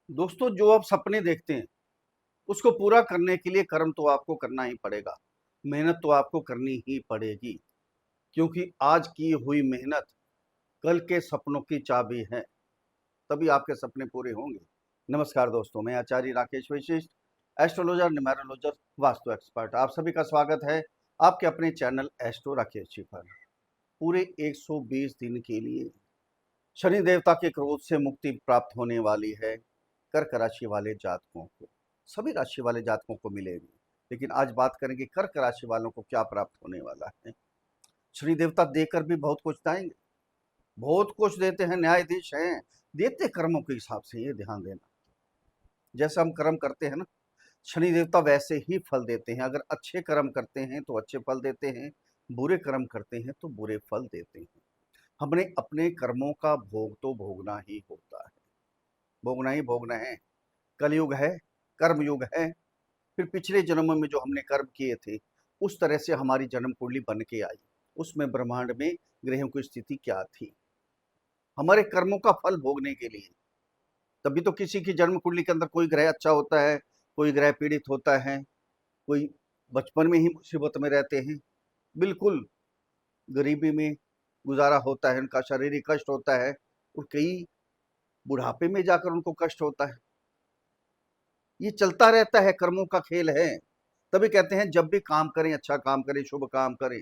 दोस्तों, जो आप सपने देखते हैं उसको पूरा करने के लिए कर्म तो आपको करना ही पड़ेगा। मेहनत तो आपको करनी ही पड़ेगी, क्योंकि आज की हुई मेहनत कल के सपनों की चाबी है। तभी आपके सपने पूरे होंगे। नमस्कार दोस्तों, मैं आचार्य राकेश वशिष्ठ, एस्ट्रोलॉजर, न्यूमेरोलॉजर, वास्तु एक्सपर्ट। आप सभी का स्वागत है आपके अपने चैनल एस्ट्रो राकेश जी पर। पूरे 120 दिन के लिए शनि देवता के क्रोध से मुक्ति प्राप्त होने वाली है कर्क राशि वाले जातकों को। सभी राशि वाले जातकों को मिलेगी, लेकिन आज बात करेंगे कर्क राशि वालों को क्या प्राप्त होने वाला है। शनि देवता देकर भी बहुत कुछ देंगे, बहुत कुछ देते हैं, न्यायाधीश हैं, देते कर्मों के हिसाब से, ये ध्यान देना। जैसे हम कर्म करते हैं ना, शनि देवता वैसे ही फल देते हैं। अगर अच्छे कर्म करते हैं तो अच्छे फल देते हैं, बुरे कर्म करते हैं तो बुरे फल देते हैं। हमने अपने कर्मों का भोग तो भोगना ही होता है, भोगना ही भोगना है। कलयुग है, कर्म युग है। फिर पिछले जन्मों में जो हमने कर्म किए थे, उस तरह से हमारी जन्म कुंडली बन के आई। उसमें ब्रह्मांड में ग्रहों की स्थिति क्या थी, हमारे कर्मों का फल भोगने के लिए। तभी तो किसी की जन्म कुंडली के अंदर कोई ग्रह अच्छा होता है, कोई ग्रह पीड़ित होता है, कोई बचपन में ही मुसीबत में रहते हैं, बिल्कुल गरीबी में गुजारा होता है, उनका शारीरिक कष्ट होता है, और कई बुढ़ापे में जाकर उनको कष्ट होता है। ये चलता रहता है, कर्मों का खेल है। तभी कहते हैं जब भी काम करें, अच्छा काम करें, शुभ काम करें,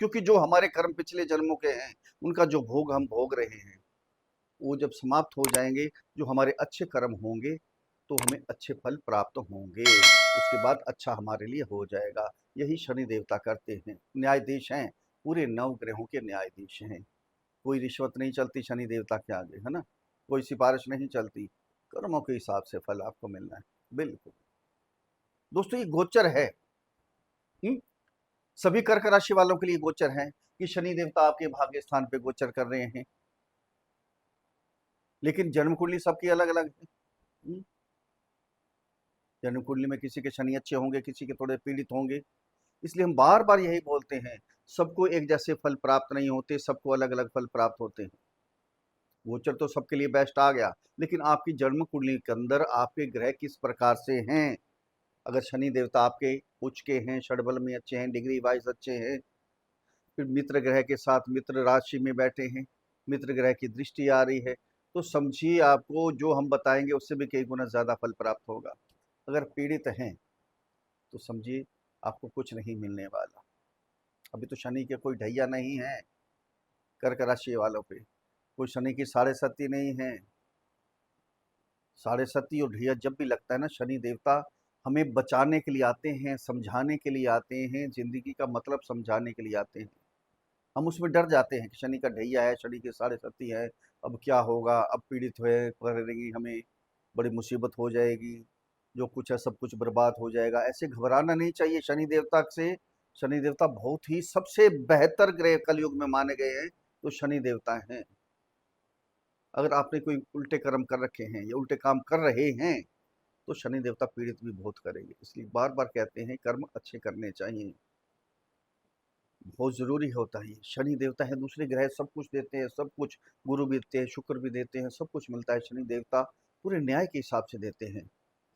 क्योंकि जो हमारे कर्म पिछले जन्मों के हैं, उनका जो भोग हम भोग रहे हैं, वो जब समाप्त हो जाएंगे, जो हमारे अच्छे कर्म होंगे, तो हमें अच्छे फल प्राप्त होंगे। उसके बाद अच्छा हमारे लिए हो जाएगा। यही शनि देवता करते हैं, न्यायाधीश हैं, पूरे 9 ग्रहों के न्यायाधीश हैं। कोई रिश्वत नहीं चलती शनि देवता के आगे, है ना, कोई सिफारिश नहीं चलती। कर्मों के हिसाब से फल आपको मिलना है, बिल्कुल। दोस्तों, ये गोचर है। हुँ? सभी कर्क राशि वालों के लिए गोचर है कि शनि देवता आपके भाग्य स्थान पे गोचर कर रहे हैं, लेकिन जन्म कुंडली सबकी अलग-अलग है। हुँ? जन्म कुंडली में किसी के शनि अच्छे होंगे, किसी के थोड़े पीड़ित होंगे। इसलिए हम बार-बार यही बोलते हैं, सबको एक जैसे फल प्राप्त नहीं होते, सबको अलग-अलग फल प्राप्त होते हैं। गोचर तो सबके लिए बेस्ट आ गया, लेकिन आपकी जन्म कुंडली के अंदर आपके ग्रह किस प्रकार से हैं। अगर शनि देवता आपके उच्च के हैं, षडबल में अच्छे हैं, डिग्री वाइज अच्छे हैं, फिर मित्र ग्रह के साथ मित्र राशि में बैठे हैं, मित्र ग्रह की दृष्टि आ रही है, तो समझिए आपको जो हम बताएंगे उससे भी कई गुना ज़्यादा फल प्राप्त होगा। अगर पीड़ित हैं तो समझिए आपको कुछ नहीं मिलने वाला। अभी तो शनि के कोई ढैया नहीं है कर्क राशि वालों पे, कोई शनि की साढ़े सती नहीं है। साढ़े सती और ढैया जब भी लगता है ना, शनि देवता हमें बचाने के लिए आते हैं, समझाने के लिए आते हैं, जिंदगी का मतलब समझाने के लिए आते हैं। हम उसमें डर जाते हैं कि शनि का ढैया है, शनि की साढ़े सती है, अब क्या होगा, अब पीड़ित हुए करेंगी हमें, बड़ी मुसीबत हो जाएगी, जो कुछ है सब कुछ बर्बाद हो जाएगा। ऐसे घबराना नहीं चाहिए शनि देवता से। शनि देवता बहुत ही सबसे बेहतर ग्रह कलयुग में माने गए हैं, तो शनि देवता हैं। अगर आपने कोई उल्टे कर्म कर रखे हैं या उल्टे काम कर रहे हैं, तो शनि देवता पीड़ित भी बहुत करेंगे। इसलिए बार बार कहते हैं कर्म अच्छे करने चाहिए, बहुत ज़रूरी होता है। शनि देवता है, दूसरे ग्रह सब कुछ देते हैं, सब कुछ, गुरु भी देते हैं, शुक्र भी देते हैं, सब कुछ मिलता है। शनि देवता पूरे न्याय के हिसाब से देते हैं,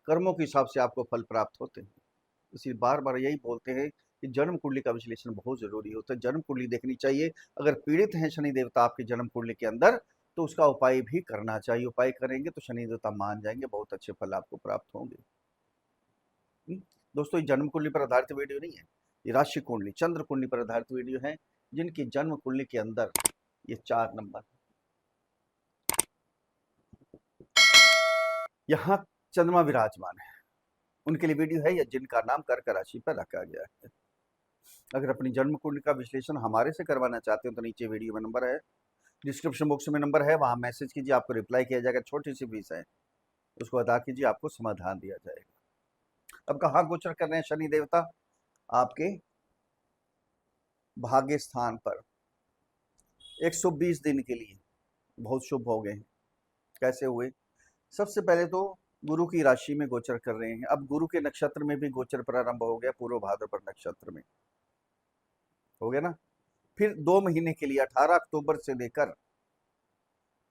कर्मों के हिसाब से आपको फल प्राप्त होते हैं। इसलिए बार बार यही बोलते हैं कि जन्म कुंडली का विश्लेषण बहुत ज़रूरी होता है, जन्म कुंडली देखनी चाहिए। अगर पीड़ित हैं शनि देवता आपकी जन्म कुंडली के अंदर, तो उसका उपाय भी करना चाहिए। उपाय करेंगे तो शनि देवता मान जाएंगे, बहुत अच्छे फल आपको प्राप्त होंगे। दोस्तों, ये जन्म कुंडली पर आधारित वीडियो नहीं है, ये राशि कुंडली, चंद्र कुंडली पर आधारित वीडियो है। जिनकी जन्म कुंडली के अंदर ये 4 नंबर, यहाँ चंद्रमा विराजमान है, उनके लिए वीडियो है, या जिनका नाम कर्क राशि पर रखा गया है। अगर अपनी जन्म कुंडली का विश्लेषण हमारे से करवाना चाहते हो तो नीचे वीडियो में नंबर है, डिस्क्रिप्शन बॉक्स में नंबर है, वहां मैसेज कीजिए, आपको रिप्लाई किया जाएगा। छोटी सी फीस है, उसको अदा कीजिए, आपको समाधान दिया जाएगा। अब कहाँ गोचर कर रहे हैं शनि देवता? आपके भाग्य स्थान पर 120 दिन के लिए बहुत शुभ हो गए हैं। कैसे हुए? सबसे पहले तो गुरु की राशि में गोचर कर रहे हैं। अब गुरु के नक्षत्र में भी गोचर प्रारंभ हो गया, पूर्व भाद्रपद नक्षत्र में हो गया ना। फिर 2 महीने के लिए 18 अक्टूबर से लेकर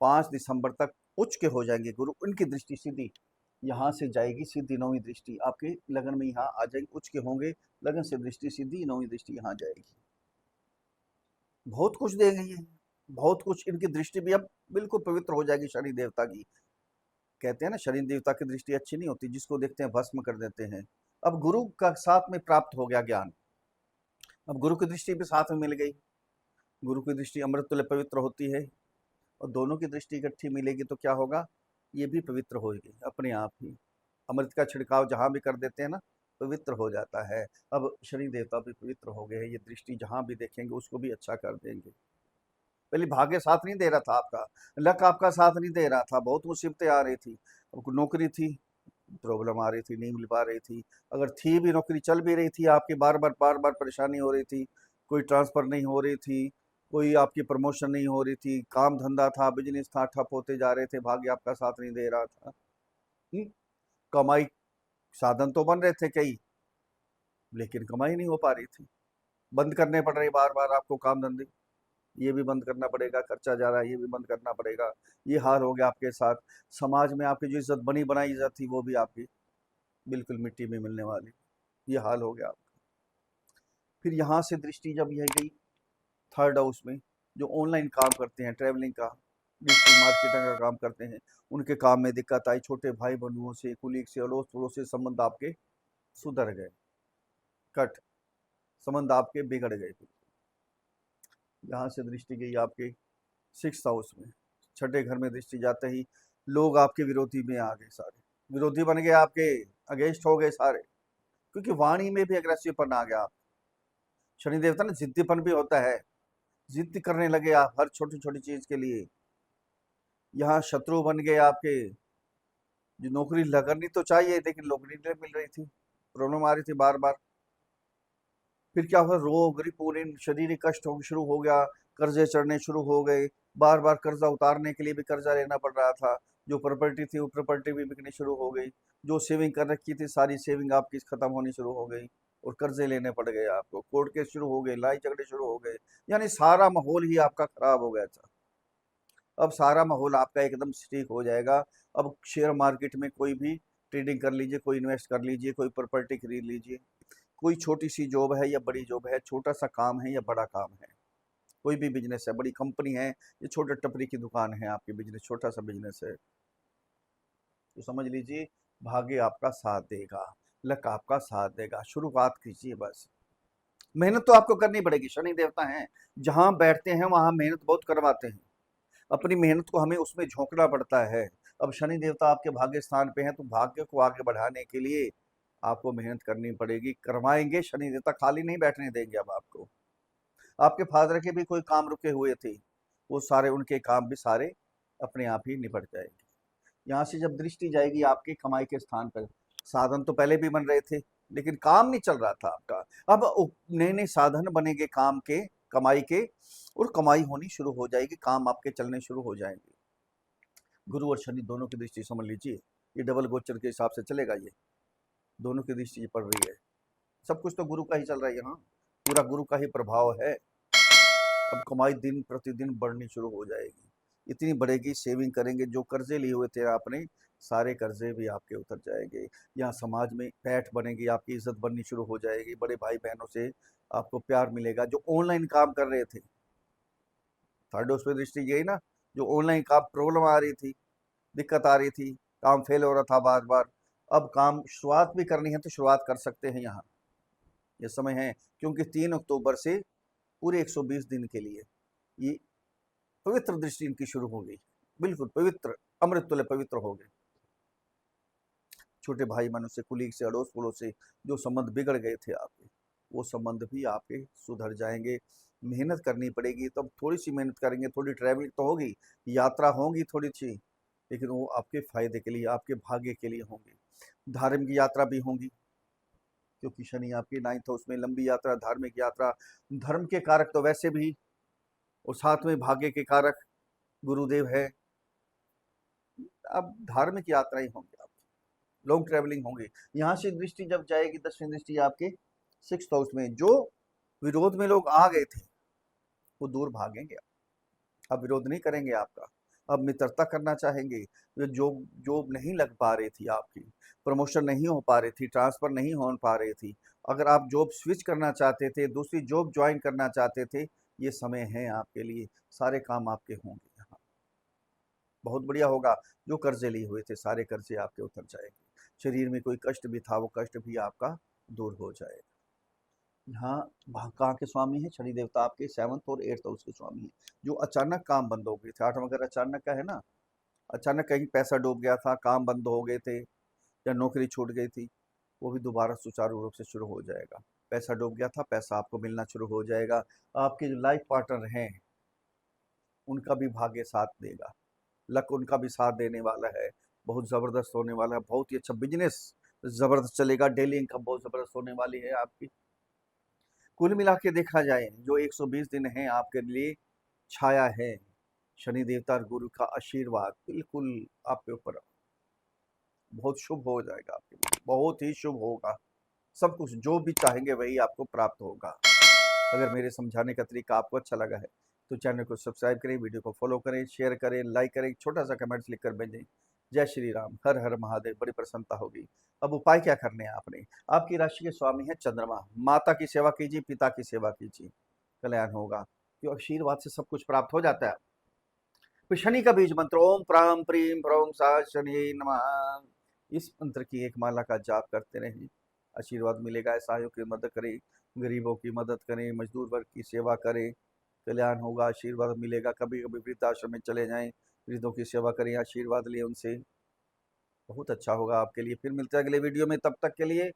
5 दिसंबर तक उच्च के हो जाएंगे गुरु, उनकी दृष्टि सीधी यहाँ से जाएगी, सीधी नौवीं दृष्टि आपके लगन में यहाँ आ जाएगी, उच्च के होंगे, लगन से दृष्टि सीधी नौवीं दृष्टि यहाँ जाएगी। बहुत कुछ देंगे ये, बहुत कुछ, इनकी दृष्टि भी अब बिल्कुल पवित्र हो जाएगी शनि देवता की। कहते हैं ना शनि देवता की दृष्टि अच्छी नहीं होती, जिसको देखते हैं भस्म कर देते हैं। अब गुरु का साथ में प्राप्त हो गया ज्ञान, अब गुरु की दृष्टि भी साथ में मिल गई। गुरु की दृष्टि अमृत तुल्य पवित्र होती है, और दोनों की दृष्टि इकट्ठी मिलेगी तो क्या होगा, ये भी पवित्र होगी अपने आप ही। अमृत का छिड़काव जहाँ भी कर देते हैं ना, पवित्र हो जाता है। अब शनि देवता भी पवित्र हो गए हैं, ये दृष्टि जहाँ भी देखेंगे उसको भी अच्छा कर देंगे। पहले भाग्य साथ नहीं दे रहा था आपका, लक आपका साथ नहीं दे रहा था, बहुत मुसीबतें आ रही थी, नौकरी थी प्रॉब्लम आ रही थी, नहीं मिल पा रही थी, अगर थी भी नौकरी चल भी रही थी आपकी, बार बार परेशानी हो रही थी, कोई ट्रांसफर नहीं हो रही थी, कोई आपकी प्रमोशन नहीं हो रही थी, काम धंधा था, बिजनेस था, ठप होते जा रहे थे, भाग्य आपका साथ नहीं दे रहा था। कमाई साधन तो बन रहे थे कई, लेकिन कमाई नहीं हो पा रही थी, बंद करने पड़ रहे बार बार आपको काम धंधे, ये भी बंद करना पड़ेगा, खर्चा जा रहा है ये भी बंद करना पड़ेगा, ये हाल हो गया आपके साथ। समाज में आपकी जो इज्जत बनी बनाई इज्जत थी वो भी आपकी बिल्कुल मिट्टी में मिलने वाली, ये हाल हो गया आपका। फिर यहाँ से दृष्टि जब यह गई थर्ड हाउस में, जो ऑनलाइन काम करते हैं, ट्रैवलिंग का, डिजिटल मार्केटिंग का काम करते हैं, उनके काम में दिक्कत आई, छोटे भाई बंधुओं से, कुलीग से, अड़ोस पड़ोस से संबंध आपके सुधर गए, कट संबंध आपके बिगड़ गए। यहाँ से दृष्टि गई आपके सिक्स हाउस में, छठे घर में दृष्टि जाते ही लोग आपके विरोधी में आ गए, सारे विरोधी बन गए, आपके अगेंस्ट हो गए सारे, क्योंकि वाणी में भी अग्रेसिवपन आ गया। आप शनि देवता ना जिद्दीपन भी होता है, जिद करने लगे आप हर छोटी छोटी चीज के लिए। यहाँ शत्रु बन गए आपके, जो नौकरी लगनी तो चाहिए लेकिन नौकरी नहीं मिल रही थी, प्रॉब्लम आ रही थी बार बार। फिर क्या हुआ, रोग रिपुण शारीरिक कष्ट शुरू हो गया, कर्जे चढ़ने शुरू हो गए, बार बार कर्जा उतारने के लिए भी कर्जा लेना पड़ रहा था, जो प्रॉपर्टी थी वो प्रॉपर्टी भी बिकनी शुरू हो गई, जो सेविंग कर रखी थी सारी सेविंग आपकी खत्म होनी शुरू हो गई, और कर्जे लेने पड़ गए आपको, कोर्ट केस शुरू हो गए, लड़ाई झगड़े शुरू हो गए, यानी सारा माहौल ही आपका खराब हो गया था। अब सारा माहौल आपका एकदम ठीक हो जाएगा। अब शेयर मार्केट में कोई भी ट्रेडिंग कर लीजिए, कोई इन्वेस्ट कर लीजिए, कोई प्रॉपर्टी खरीद लीजिए, कोई छोटी सी जॉब है या बड़ी जॉब है, छोटा सा काम है या बड़ा काम है, कोई भी बिजनेस है, बड़ी कंपनी है, ये छोटे टपरी की दुकान है, आपकी बिजनेस छोटा सा बिजनेस है, तो समझ लीजिए भाग्य आपका साथ देगा, लक आपका साथ देगा। शुरुआत कीजिए बस, मेहनत तो आपको करनी पड़ेगी, शनि देवता हैं जहां बैठते हैं वहां मेहनत बहुत करवाते हैं, अपनी मेहनत को हमें उसमें झोंकना पड़ता है। अब शनि देवता आपके भाग्य स्थान पे हैं, तो भाग्य को आगे बढ़ाने के लिए आपको मेहनत करनी पड़ेगी, करवाएंगे शनि देवता, खाली नहीं बैठने देंगे। अब आपको, आपके फादर के भी कोई काम रुके हुए थे, वो सारे उनके काम भी सारे अपने आप ही निपट जाएंगे। यहाँ से जब दृष्टि जाएगी आपकी कमाई के स्थान पर, साधन तो पहले भी बन रहे थे लेकिन काम नहीं चल रहा था आपका, अब नए नए साधन बनेंगे काम के, कमाई के, और कमाई होनी शुरू हो जाएगी, काम आपके चलने शुरू हो जाएंगे। गुरु और शनि दोनों की दृष्टि समझ लीजिए, ये डबल गोचर के हिसाब से चलेगा, ये दोनों की दृष्टि पड़ रही है, सब कुछ तो गुरु का ही चल रहा है, यहाँ पूरा गुरु का ही प्रभाव है। अब कमाई दिन प्रतिदिन बढ़नी शुरू हो जाएगी, इतनी बढ़ेगी, सेविंग करेंगे, जो कर्जे लिए हुए थे आपने सारे कर्जे भी आपके उतर जाएंगे, यहाँ समाज में पैठ बनेगी, आपकी इज्जत बननी शुरू हो जाएगी, बड़े भाई बहनों से आपको प्यार मिलेगा। जो ऑनलाइन काम कर रहे थे, थर्ड हाउस पे दृष्टि यही ना, जो ऑनलाइन काम प्रॉब्लम आ रही थी, दिक्कत आ रही थी, काम फेल हो रहा था बार बार, अब काम शुरुआत भी करनी है तो शुरुआत कर सकते हैं, यहाँ ये समय है, क्योंकि 3 अक्टूबर से पूरे 120 दिन के लिए ये पवित्र दृष्टि इनकी शुरू हो गई, बिल्कुल पवित्र, अमृत तुल्य पवित्र हो गए। छोटे भाई बहनों से, कुलीग से, अड़ोस पड़ोस से जो संबंध बिगड़ गए थे आपके, वो संबंध भी आपके सुधर जाएंगे। मेहनत करनी पड़ेगी, तब थोड़ी सी मेहनत करेंगे, थोड़ी ट्रैवलिंग तो होगी, यात्रा होगी थोड़ी सी, लेकिन वो आपके फायदे के लिए, आपके भाग्य के लिए होंगी। धार्मिक यात्रा भी होंगी, क्योंकि शनि आपकी 9th हाउस में, लंबी यात्रा, धार्मिक यात्रा, धर्म के कारक तो वैसे भी, और साथ में भाग्य के कारक गुरुदेव है। अब धार्मिक यात्रा ही होंगी आपकी, लॉन्ग ट्रेवलिंग होंगी। यहाँ से दृष्टि जब जाएगी, 10वीं दृष्टि आपके 6th हाउस में, जो विरोध में लोग आ गए थे वो दूर भागेंगे, अब विरोध नहीं करेंगे आपका, अब मित्रता करना चाहेंगे। जो जॉब जॉब नहीं लग पा रही थी आपकी, प्रमोशन नहीं हो पा रही थी, ट्रांसफ़र नहीं हो पा रही थी, अगर आप जॉब स्विच करना चाहते थे, दूसरी जॉब जॉइन करना चाहते थे, ये समय है आपके लिए, सारे काम आपके होंगे यहाँ। बहुत बढ़िया होगा, जो कर्ज़े लिए हुए थे, सारे कर्ज़े आपके उतर जाएँगे। शरीर में कोई कष्ट भी था, वो कष्ट भी आपका दूर हो जाएगा। यहाँ वहाँ कहाँ के स्वामी हैं? शनि देवता आपके 7th और 8th हाउस के स्वामी हैं। जो अचानक काम बंद हो गए थे, 8वां घर अचानक का है ना, अचानक कहीं पैसा डूब गया था, काम बंद हो गए थे या नौकरी छूट गई थी, वो भी दोबारा सुचारू रूप से शुरू हो जाएगा। पैसा डूब गया था, पैसा आपको मिलना शुरू हो जाएगा। आपके जो लाइफ पार्टनर हैं, उनका भी भाग्य साथ देगा। लक उनका भी साथ देने वाला है, बहुत ज़बरदस्त होने वाला है, बहुत ही अच्छा बिज़नेस ज़बरदस्त चलेगा, डेली इनकम बहुत ज़बरदस्त होने वाली है आपकी। कुल मिला के देखा जाए, जो 120 दिन हैं आपके लिए छाया है, शनि देवता और गुरु का आशीर्वाद बिल्कुल आपके ऊपर बहुत शुभ हो जाएगा आपके लिए, बहुत ही शुभ होगा। सब कुछ जो भी चाहेंगे वही आपको प्राप्त होगा। अगर मेरे समझाने का तरीका आपको अच्छा लगा है, तो चैनल को सब्सक्राइब करें, वीडियो को फॉलो करें, शेयर करें, लाइक करें, छोटा-सा कमेंट्स लिख कर भेजें। जय श्री राम, हर हर महादेव, बड़ी प्रसन्नता होगी। अब उपाय क्या करने हैं आपने? आपकी राशि के स्वामी हैं चंद्रमा, माता की सेवा कीजिए, पिता की सेवा कीजिए, कल्याण होगा। क्यों आशीर्वाद से सब कुछ प्राप्त हो जाता है। तो शनि का बीज मंत्र ओम प्राम प्रीम प्रौं सा शनि नमः, इस मंत्र की एक माला का जाप करते रहें, आशीर्वाद मिलेगा। असहायों की मदद करें, गरीबों की मदद करें, मजदूर वर्ग की सेवा करें, कल्याण होगा, आशीर्वाद मिलेगा। कभी कभी वृद्धाश्रम में चले जाएं, वृद्धों की सेवा करें, आशीर्वाद लें उनसे, बहुत अच्छा होगा आपके लिए। फिर मिलते हैं अगले वीडियो में, तब तक के लिए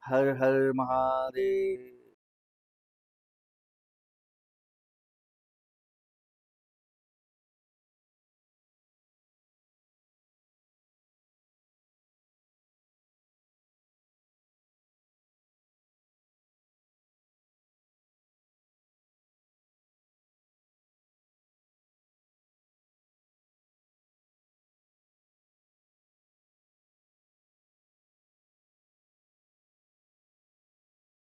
हर हर महादेव।